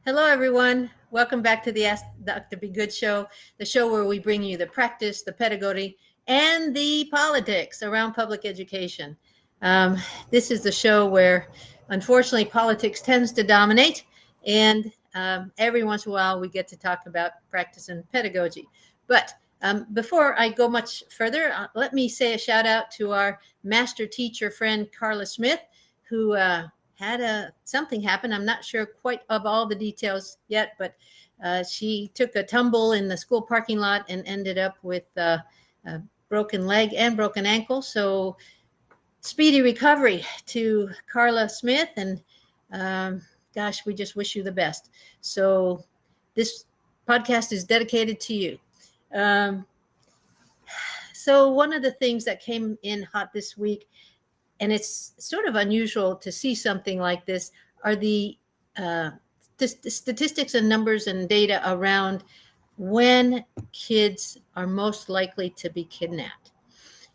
Hello, everyone. Welcome back to the Ask Dr. Be Good show, the show where we bring you the practice, the pedagogy, and the politics around public education. This is the show where, unfortunately, politics tends to dominate, and every once in a while we get to talk about practice and pedagogy. But before I go much further, let me say a shout out to our master teacher friend, Carla Smith, who had something happen. I'm not sure quite of all the details yet, but she took a tumble in the school parking lot and ended up with a broken leg and broken ankle. So speedy recovery to Carla Smith, and gosh, we just wish you the best. So this podcast is dedicated to you. So one of the things that came in hot this week, and it's sort of unusual to see something like this, are the statistics and numbers and data around when kids are most likely to be kidnapped.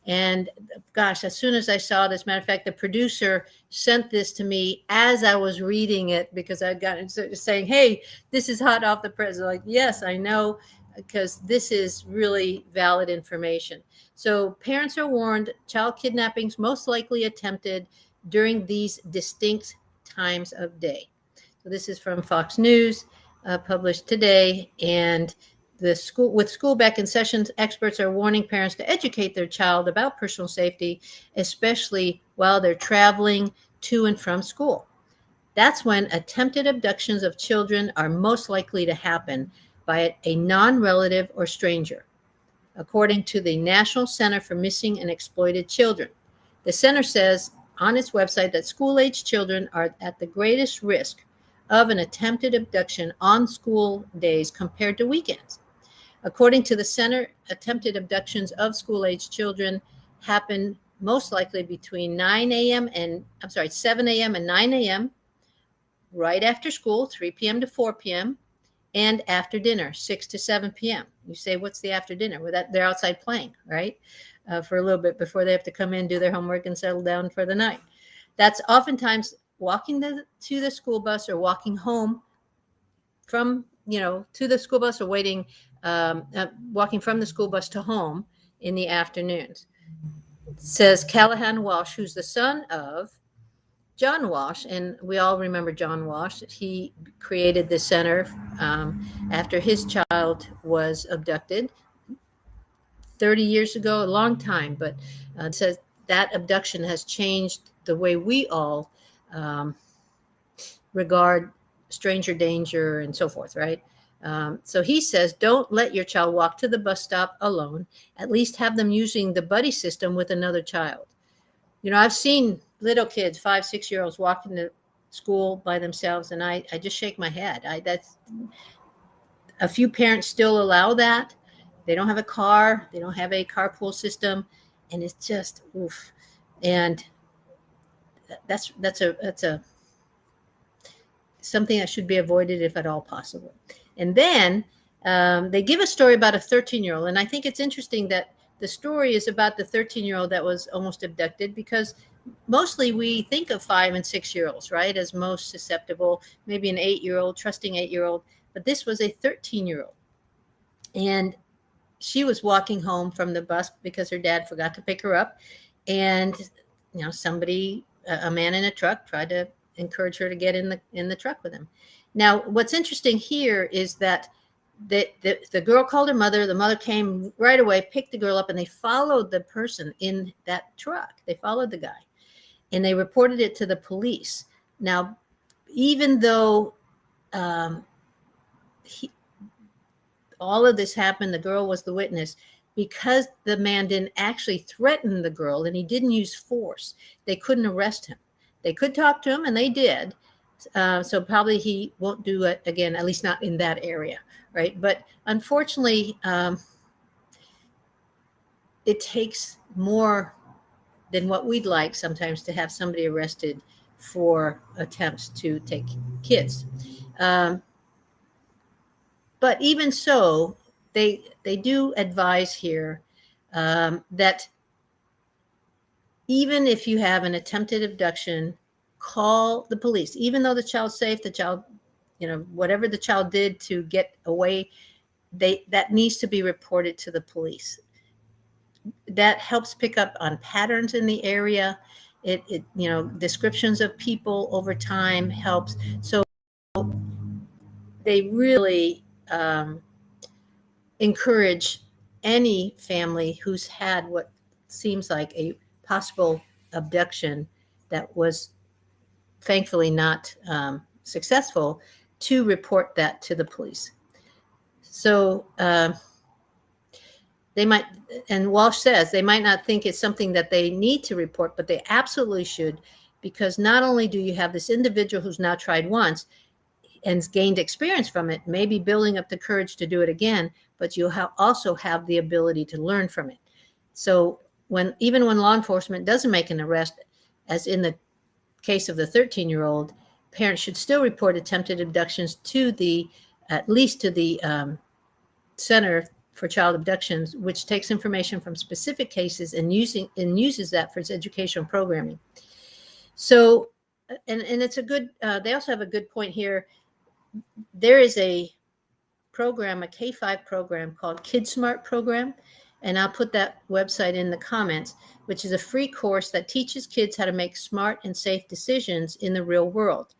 And gosh, as soon as I saw this, matter of fact, the producer sent this to me as I was reading it, because I'd gotten saying, hey, this is hot off the press. Like, yes, I know, because this is really valid information. So parents are warned child kidnappings most likely attempted during these distinct times of day. So this is from Fox News, published today. And with school back in session, experts are warning parents to educate their child about personal safety, especially while they're traveling to and from school. That's when attempted abductions of children are most likely to happen by a non-relative or stranger, according to the National Center for Missing and Exploited Children. The center says on its website that school-age children are at the greatest risk of an attempted abduction on school days compared to weekends. According to the center, attempted abductions of school-age children happen most likely between 7 a.m. and 9 a.m., right after school, 3 p.m. to 4 p.m., and after dinner, 6 to 7 p.m. You say, what's the after dinner? Well, they're outside playing, right? For a little bit before they have to come in, do their homework, and settle down for the night. That's oftentimes walking to the school bus or walking home from, to the school bus, or waiting, walking from the school bus to home in the afternoons. Says Callahan Walsh, who's the son of John Walsh, and we all remember John Walsh. He created the center after his child was abducted 30 years ago, a long time, but says that abduction has changed the way we all regard stranger danger and so forth, right? So he says, don't let your child walk to the bus stop alone. At least have them using the buddy system with another child. I've seen little kids, 5, 6-year-olds, walking to school by themselves, and I just shake my head. That's a few parents still allow that. They don't have a car. They don't have a carpool system, and it's just oof. And that's a something that should be avoided if at all possible. And then they give a story about a 13-year-old, and I think it's interesting that the story is about the 13-year-old that was almost abducted, because mostly we think of 5 and 6-year-olds, right, as most susceptible, maybe an 8-year-old, trusting 8-year-old. But this was a 13-year-old. And she was walking home from the bus because her dad forgot to pick her up. And, somebody, a man in a truck, tried to encourage her to get in the truck with him. Now, what's interesting here is that the girl called her mother. The mother came right away, picked the girl up, and they followed the person in that truck. They followed the guy, and they reported it to the police. Now, even though all of this happened, the girl was the witness, because the man didn't actually threaten the girl and he didn't use force, they couldn't arrest him. They could talk to him, and they did. So probably he won't do it again, at least not in that area, right? But unfortunately, it takes more than what we'd like sometimes to have somebody arrested for attempts to take kids. But even so, they do advise here that even if you have an attempted abduction, call the police. Even though the child's safe, the child whatever the child did to get away, that needs to be reported to the police. That helps pick up on patterns in the area. Descriptions of people over time helps. So they really encourage any family who's had what seems like a possible abduction that was thankfully not successful to report that to the police. So they might, and Walsh says they might not think it's something that they need to report, but they absolutely should, because not only do you have this individual who's now tried once and gained experience from it, maybe building up the courage to do it again, but you also have the ability to learn from it. So even when law enforcement doesn't make an arrest, as in the case of the 13-year-old, parents should still report attempted abductions at least to the Center for Child Abductions, which takes information from specific cases and uses that for its educational programming. So, and it's a good, they also have a good point here. There is a program, a K-5 program called KidSmart program, and I'll put that website in the comments, which is a free course that teaches kids how to make smart and safe decisions in the real world.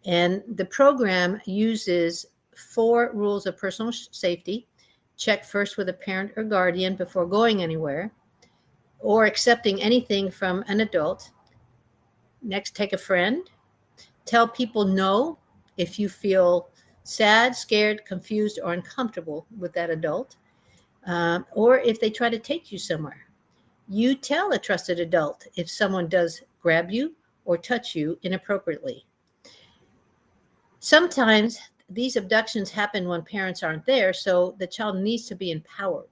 And the program uses 4 rules of personal safety. Check first with a parent or guardian before going anywhere or accepting anything from an adult. Next, take a friend. Tell people no if you feel sad, scared, confused, or uncomfortable with that adult, or if they try to take you somewhere. You tell a trusted adult if someone does grab you or touch you inappropriately. Sometimes these abductions happen when parents aren't there, so the child needs to be empowered.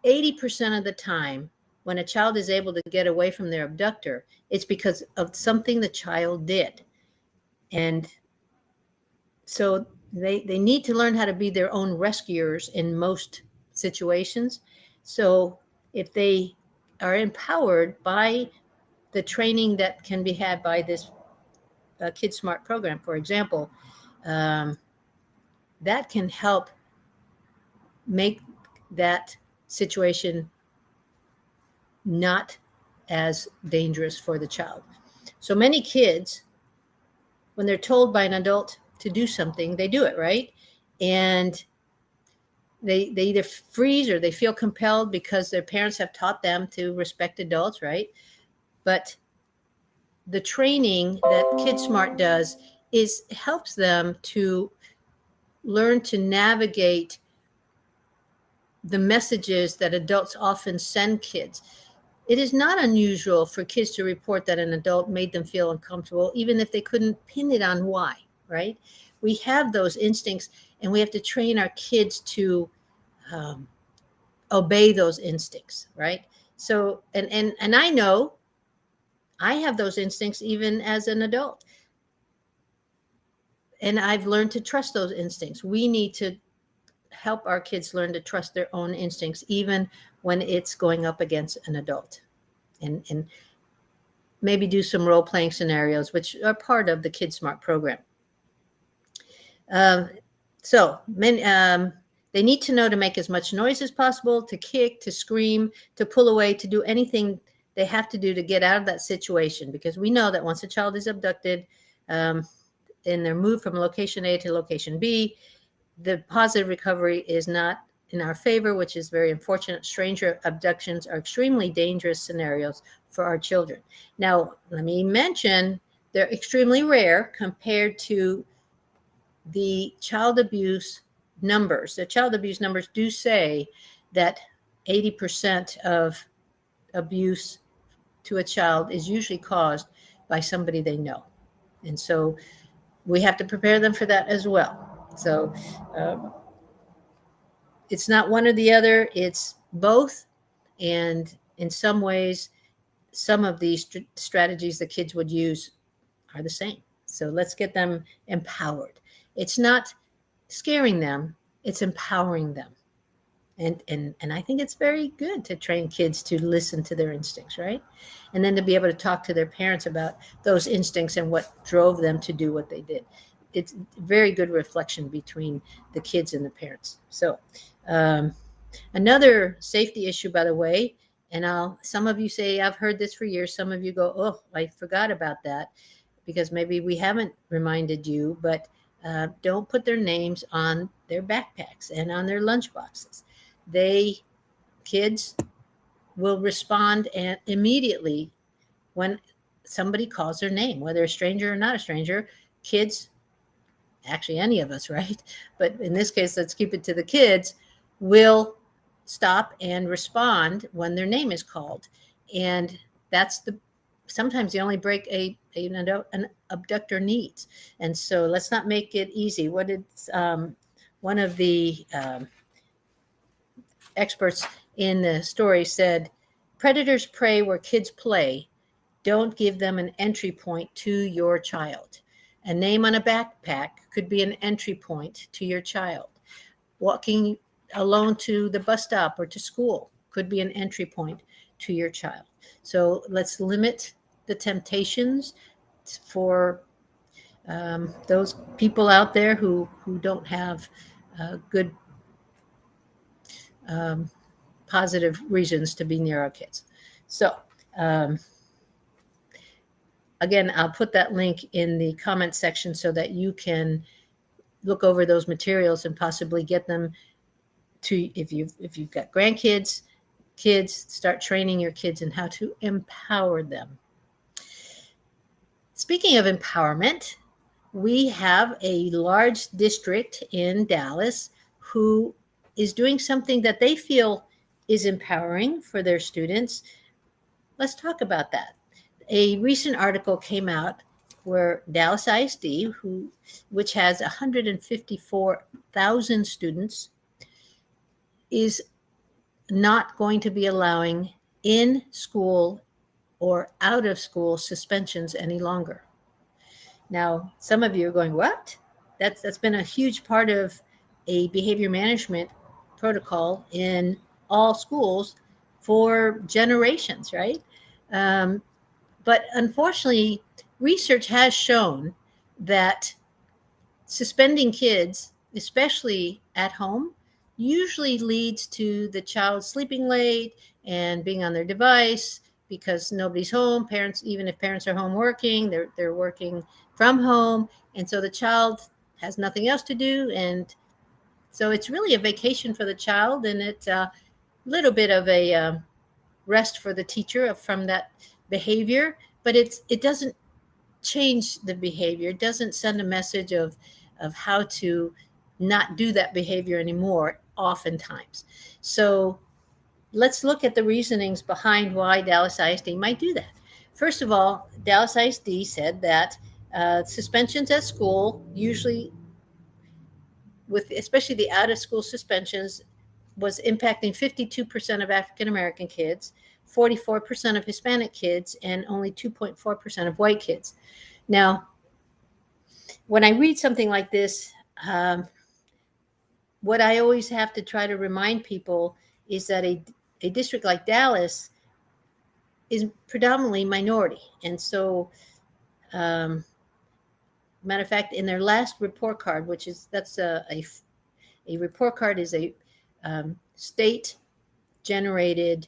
80% of the time, when a child is able to get away from their abductor, it's because of something the child did. And so they need to learn how to be their own rescuers in most situations. So if they are empowered by the training that can be had by this KidSmart program, for example, that can help make that situation not as dangerous for the child. So many kids, when they're told by an adult to do something, they do it, right? And they either freeze or they feel compelled because their parents have taught them to respect adults, right? But the training that KidSmart does helps them to learn to navigate the messages that adults often send kids. It is not unusual for kids to report that an adult made them feel uncomfortable, even if they couldn't pin it on why, right? We have those instincts, and we have to train our kids to obey those instincts, right? So, and I know I have those instincts even as an adult. And I've learned to trust those instincts. We need to help our kids learn to trust their own instincts, even when it's going up against an adult. And maybe do some role-playing scenarios, which are part of the KidSmart program. They need to know to make as much noise as possible, to kick, to scream, to pull away, to do anything they have to do to get out of that situation. Because we know that once a child is abducted and they're moved from location A to location B, the positive recovery is not in our favor, which is very unfortunate. Stranger abductions are extremely dangerous scenarios for our children. Now, let me mention they're extremely rare compared to the child abuse numbers. The child abuse numbers do say that 80% of abuse to a child is usually caused by somebody they know. And so we have to prepare them for that as well. So it's not one or the other, it's both. And in some ways, some of these strategies the kids would use are the same. So let's get them empowered. It's not scaring them, it's empowering them. And I think it's very good to train kids to listen to their instincts, right? And then to be able to talk to their parents about those instincts and what drove them to do what they did. It's very good reflection between the kids and the parents. So another safety issue, by the way, and some of you say, I've heard this for years. Some of you go, oh, I forgot about that, because maybe we haven't reminded you, but don't put their names on their backpacks and on their lunch boxes. Kids will respond and immediately when somebody calls their name, whether a stranger or not a stranger. Kids, actually any of us, right? But in this case, let's keep it to the kids, will stop and respond when their name is called. And that's sometimes the only break an abductor needs. And so let's not make it easy. What did one of the experts in the story said? Predators prey where kids play. Don't give them an entry point to your child. A name on a backpack could be an entry point to your child. Walking alone to the bus stop or to school could be an entry point to your child. So let's limit the temptations for those people out there who don't have good positive reasons to be near our kids. So again, I'll put that link in the comment section so that you can look over those materials and possibly get them to, if you've got grandkids, kids, start training your kids in how to empower them. Speaking of empowerment, we have a large district in Dallas who is doing something that they feel is empowering for their students. Let's talk about that. A recent article came out where Dallas ISD, which has 154,000 students, is not going to be allowing in school or out of school suspensions any longer. Now, some of you are going, what? That's been a huge part of a behavior management protocol in all schools for generations, right? But unfortunately, research has shown that suspending kids, especially at home, usually leads to the child sleeping late and being on their device because nobody's home. Parents, even if parents are home working, they're working from home. And so the child has nothing else to do. And so it's really a vacation for the child, and it's a little bit of a rest for the teacher from that behavior, but it doesn't change the behavior. It doesn't send a message of how to not do that behavior anymore oftentimes. So let's look at the reasonings behind why Dallas ISD might do that. First of all, Dallas ISD said that suspensions at school, usually especially the out of school suspensions, was impacting 52% of African American kids, 44% of Hispanic kids, and only 2.4% of white kids. Now, when I read something like this, what I always have to try to remind people is that a district like Dallas is predominantly minority. And so, matter of fact, in their last report card, that's a report card is a state generated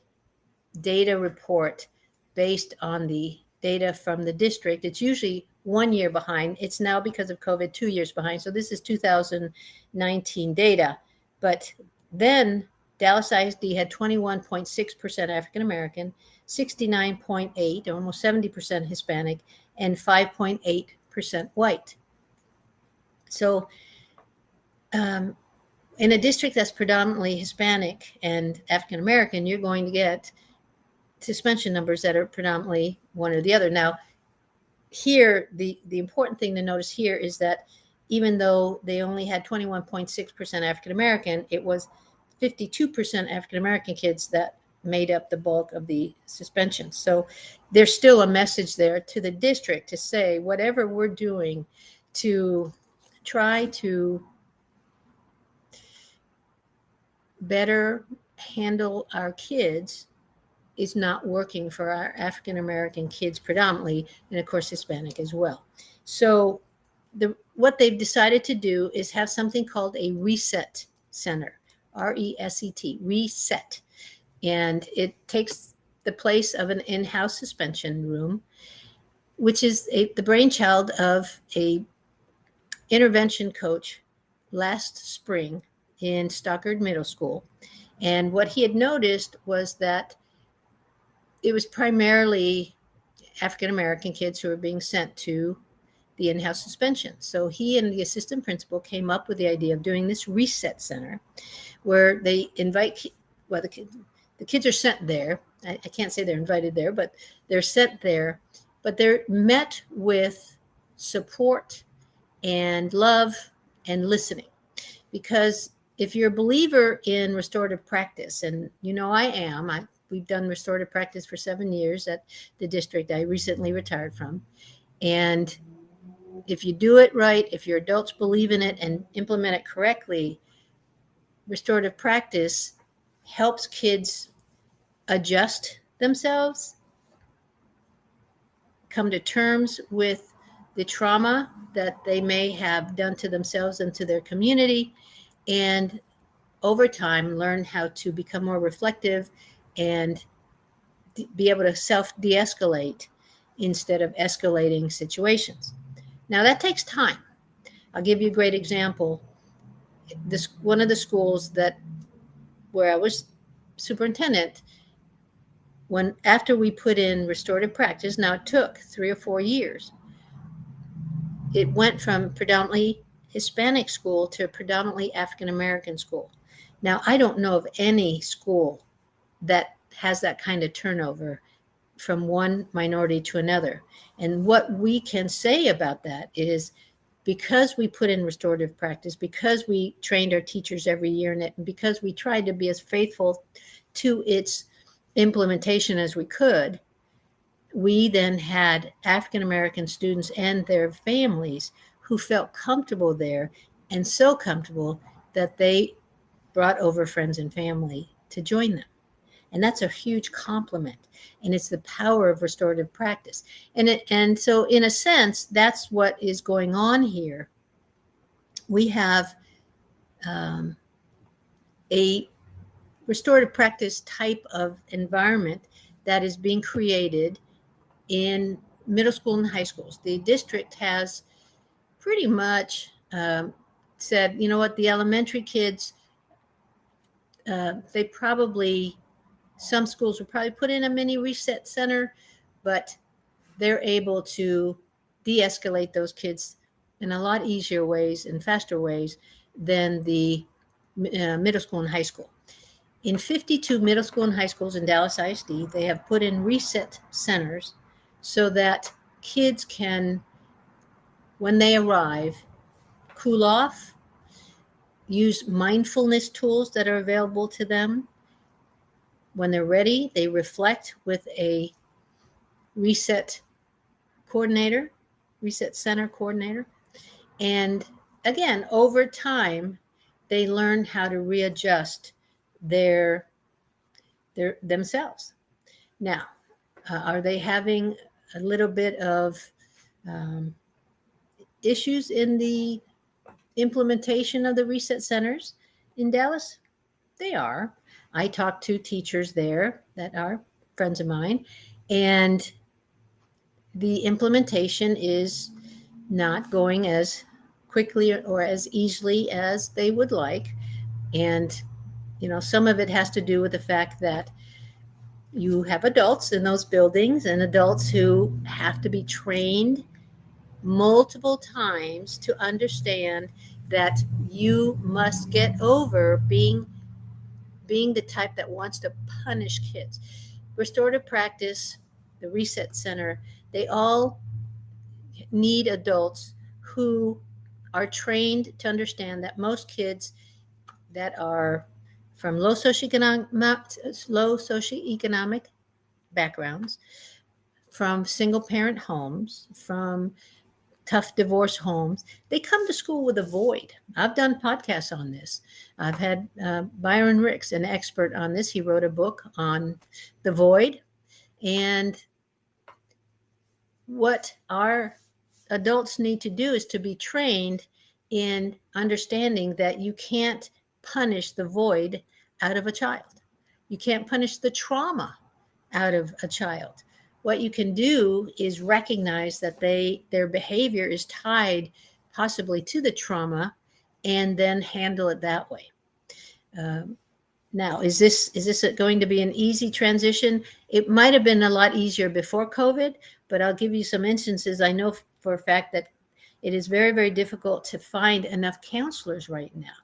data report based on the data from the district. It's usually 1 year behind. It's now, because of COVID, 2 years behind. So this is 2019 data. But then Dallas ISD had 21.6% African American, 69.8, almost 70% Hispanic, and 5.8% white. So in a district that's predominantly Hispanic and African American, you're going to get suspension numbers that are predominantly one or the other. Now, here, the important thing to notice here is that even though they only had 21.6% African American, it was 52% African American kids that made up the bulk of the suspensions. So there's still a message there to the district to say, whatever we're doing to try to better handle our kids is not working for our African American kids predominantly, and of course Hispanic as well. So what they've decided to do is have something called a reset center, RESET, reset. And it takes the place of an in-house suspension room, which is the brainchild of a intervention coach last spring in Stockard Middle School. And what he had noticed was that it was primarily African American kids who were being sent to the in-house suspension. So he and the assistant principal came up with the idea of doing this reset center where they invite, well, the kids are sent there. I can't say they're invited there, but they're sent there, but they're met with support and love and listening. Because if you're a believer in restorative practice, and you know I am, we've done restorative practice for 7 years at the district I recently retired from. And if you do it right, if your adults believe in it and implement it correctly, restorative practice helps kids adjust themselves, come to terms with the trauma that they may have done to themselves and to their community, and over time learn how to become more reflective and be able to self-de-escalate instead of escalating situations. Now that takes time. I'll give you a great example. One of the schools where I was superintendent, after we put in restorative practice, now it took 3 or 4 years, it went from predominantly Hispanic school to predominantly African American school. Now, I don't know of any school that has that kind of turnover from one minority to another. And what we can say about that is, because we put in restorative practice, because we trained our teachers every year in it, and because we tried to be as faithful to its implementation as we could, we then had African American students and their families who felt comfortable there, and so comfortable that they brought over friends and family to join them. And that's a huge compliment. And it's the power of restorative practice. And so in a sense, that's what is going on here. We have a restorative practice type of environment that is being created in middle school and high schools. The district has pretty much said, you know what, the elementary kids, some schools will probably put in a mini reset center, but they're able to de-escalate those kids in a lot easier ways and faster ways than the middle school and high school. In 52 middle school and high schools in Dallas ISD, they have put in reset centers so that kids can, when they arrive, cool off, use mindfulness tools that are available to them. When they're ready, they reflect with a reset center coordinator. And again, over time, they learn how to readjust themselves. Now, are they having a little bit of issues in the implementation of the reset centers in Dallas? They are. I talked to teachers there that are friends of mine, and the implementation is not going as quickly or as easily as they would like. And, some of it has to do with the fact that you have adults in those buildings, and adults who have to be trained multiple times to understand that you must get over being the type that wants to punish kids. Restorative practice, the reset center, they all need adults who are trained to understand that most kids that are from low socioeconomic backgrounds, from single parent homes, from tough divorce homes, they come to school with a void. I've done podcasts on this. I've had Byron Ricks, an expert on this. He wrote a book on the void. And what our adults need to do is to be trained in understanding that you can't punish the void out of a child. You can't punish the trauma out of a child. What you can do is recognize that their behavior is tied possibly to the trauma, and then handle it that way. Now, is this going to be an easy transition? It might have been a lot easier before COVID, but I'll give you some instances. I know for a fact that it is very, very difficult to find enough counselors right now.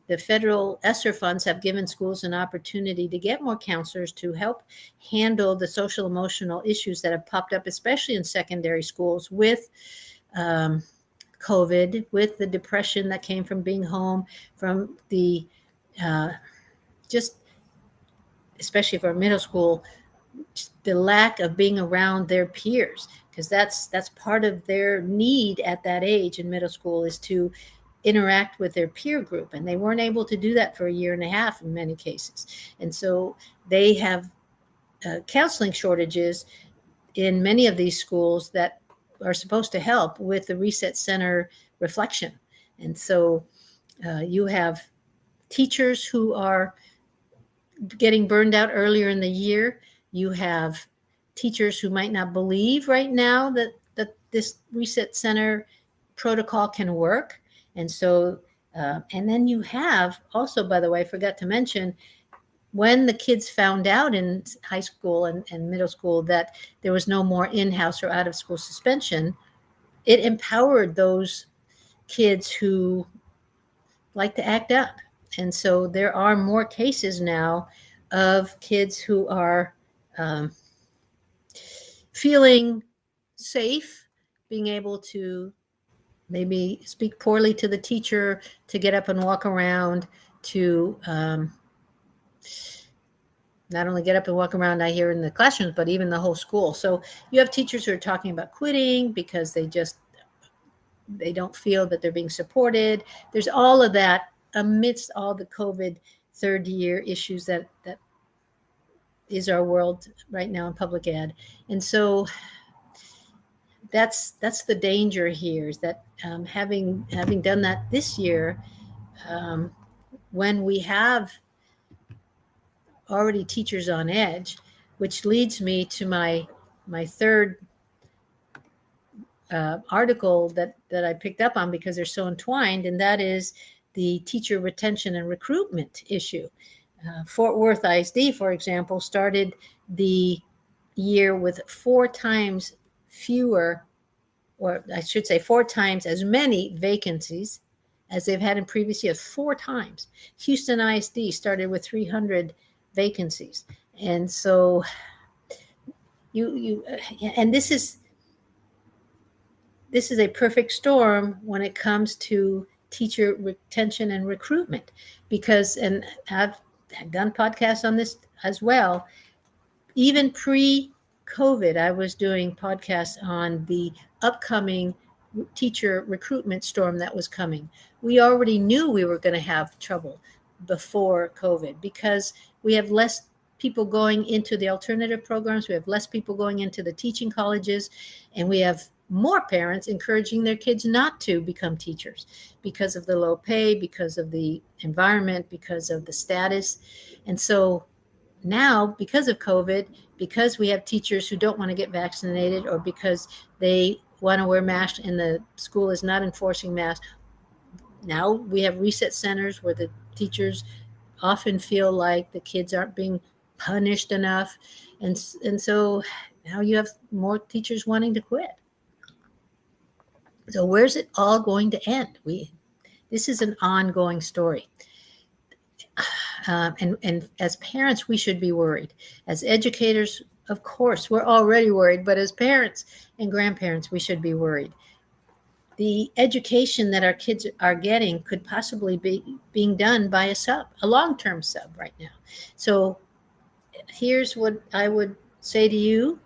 The federal ESSER funds have given schools an opportunity to get more counselors to help handle the social emotional issues that have popped up, especially in secondary schools with COVID, with the depression that came from being home, from the just especially for middle school, the lack of being around their peers, because that's part of their need at that age in middle school, is to interact with their peer group, and they weren't able to do that for a year and a half in many cases. And so they have counseling shortages in many of these schools that are supposed to help with the reset center reflection. And so you have teachers who are getting burned out earlier in the year. You have teachers who might not believe right now that this reset center protocol can work. And so, and then you have also, by the way, I forgot to mention, when the kids found out in high school and middle school that there was no more in-house or out-of-school suspension, it empowered those kids who like to act up. And so there are more cases now of kids who are feeling safe, being able to maybe speak poorly to the teacher, to get up and walk around, to not only get up and walk around, I hear in the classrooms, but even the whole school. So you have teachers who are talking about quitting because they don't feel that they're being supported. There's all of that amidst all the COVID third year issues that is our world right now in public ed. And so that's the danger here, is that having done that this year, when we have already teachers on edge, which leads me to my third article that I picked up on because they're so entwined, and that is the teacher retention and recruitment issue. Fort Worth ISD, for example, started the year with 4 times fewer, or I should say 4 times as many vacancies as they've had in previous years, 4 times. Houston ISD started with 300 vacancies. And so and this is a perfect storm when it comes to teacher retention and recruitment, because, and I've done podcasts on this as well, even pre-COVID, I was doing podcasts on the upcoming teacher recruitment storm that was coming. We already knew we were going to have trouble before COVID because we have less people going into the alternative programs. We have less people going into the teaching colleges, and we have more parents encouraging their kids not to become teachers because of the low pay, because of the environment, because of the status. And so now, because of COVID, because we have teachers who don't want to get vaccinated, or because they want to wear masks and the school is not enforcing masks, now we have reset centers where the teachers often feel like the kids aren't being punished enough. And so now you have more teachers wanting to quit. So where's it all going to end? This is an ongoing story. And as parents, we should be worried. As educators, of course, we're already worried, but as parents and grandparents, we should be worried. The education that our kids are getting could possibly be being done by a long-term sub right now. So here's what I would say to you,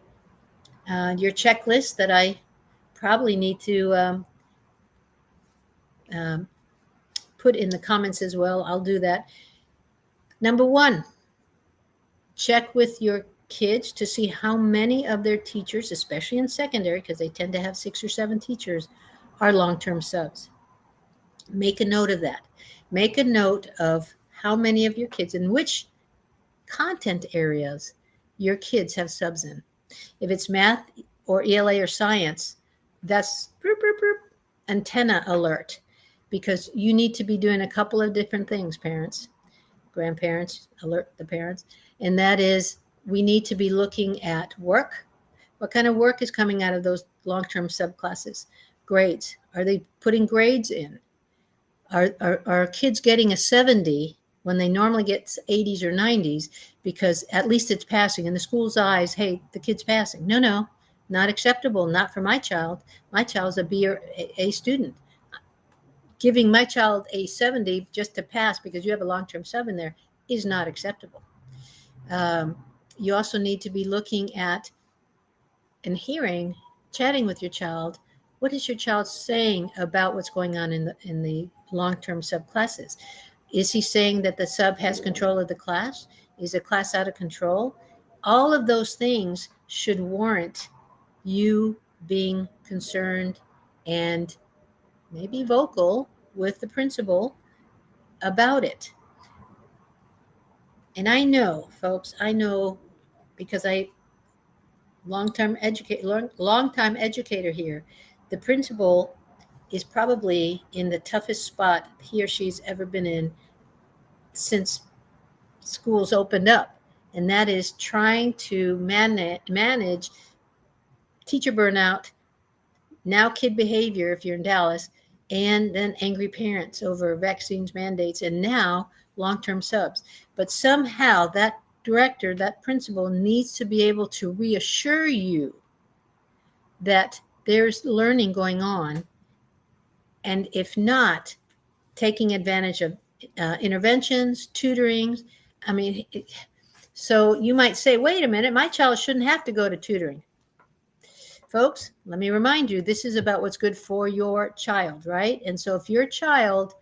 your checklist that I probably need to put in the comments as well. I'll do that. Number one, check with your kids to see how many of their teachers, especially in secondary, because they tend to have 6 or 7 teachers, are long-term subs. Make a note of that. Make a note of how many of your kids and which content areas your kids have subs in. If it's math or ELA or science, that's antenna alert, because you need to be doing a couple of different things, parents, grandparents, alert the parents. And that is, we need to be looking at work. What kind of work is coming out of those long-term subclasses? Grades. Are they putting grades in? Are kids getting a 70 when they normally get 80s or 90s because at least it's passing? In the school's eyes, hey, the kid's passing. No, not acceptable. Not for my child. My child's a B or A student. Giving my child a 70 just to pass because you have a long-term sub in there is not acceptable. You also need to be looking at and hearing, chatting with your child. What is your child saying about what's going on in the long-term subclasses? Is he saying that the sub has control of the class? Is the class out of control? All of those things should warrant you being concerned and maybe vocal with the principal about it. And I know, folks, because long-time educator here, the principal is probably in the toughest spot he or she's ever been in since schools opened up. And that is trying to manage teacher burnout, now kid behavior if you're in Dallas, and then angry parents over vaccines mandates, and now long-term subs. But somehow that director, that principal, needs to be able to reassure you that there's learning going on, and if not, taking advantage of interventions, tutorings. So you might say, wait a minute, my child shouldn't have to go to tutoring. Folks, let me remind you, this is about what's good for your child, right? And so if your child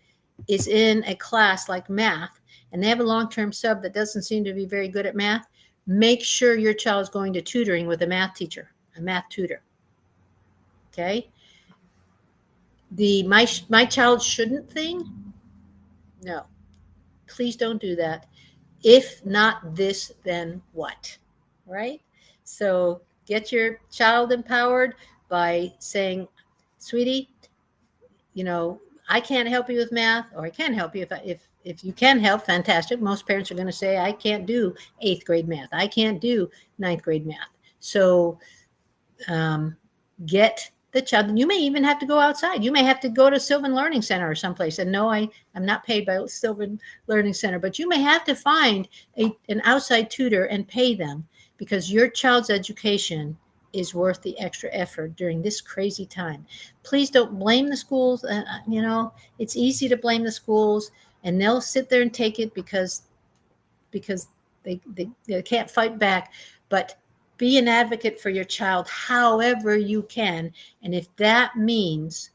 is in a class like math and they have a long-term sub that doesn't seem to be very good at math, make sure your child is going to tutoring with a math teacher, a math tutor. Okay? The my child shouldn't thing? No. Please don't do that. If not this, then what? Right? So get your child empowered by saying, sweetie, I can't help you with math, or I can help you. If you can help, fantastic. Most parents are going to say, I can't do 8th grade math. I can't do 9th grade math. So get the child. You may even have to go outside. You may have to go to Sylvan Learning Center or someplace. And no, I'm not paid by Sylvan Learning Center, but you may have to find an outside tutor and pay them, because your child's education is worth the extra effort during this crazy time. Please don't blame the schools. It's easy to blame the schools, and they'll sit there and take it because they can't fight back. But be an advocate for your child however you can. And if that means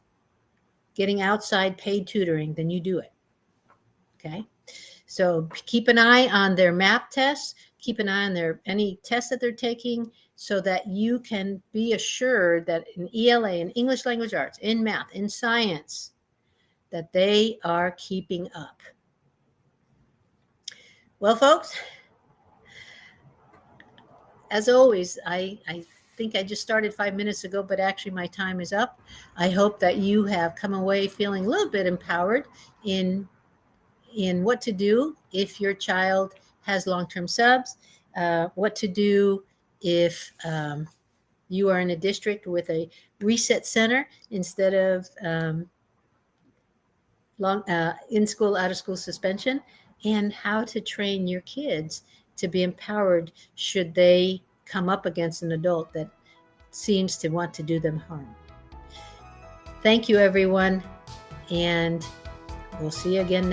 getting outside paid tutoring, then you do it. Okay? So keep an eye on their MAP tests. Keep an eye on any tests that they're taking, so that you can be assured that in ELA, in English Language Arts, in math, in science, that they are keeping up. Well, folks, as always, I think I just started 5 minutes ago, but actually my time is up. I hope that you have come away feeling a little bit empowered in what to do if your child has long-term subs, what to do if you are in a district with a reset center instead of in-school, out-of-school suspension, and how to train your kids to be empowered should they come up against an adult that seems to want to do them harm. Thank you, everyone, and we'll see you again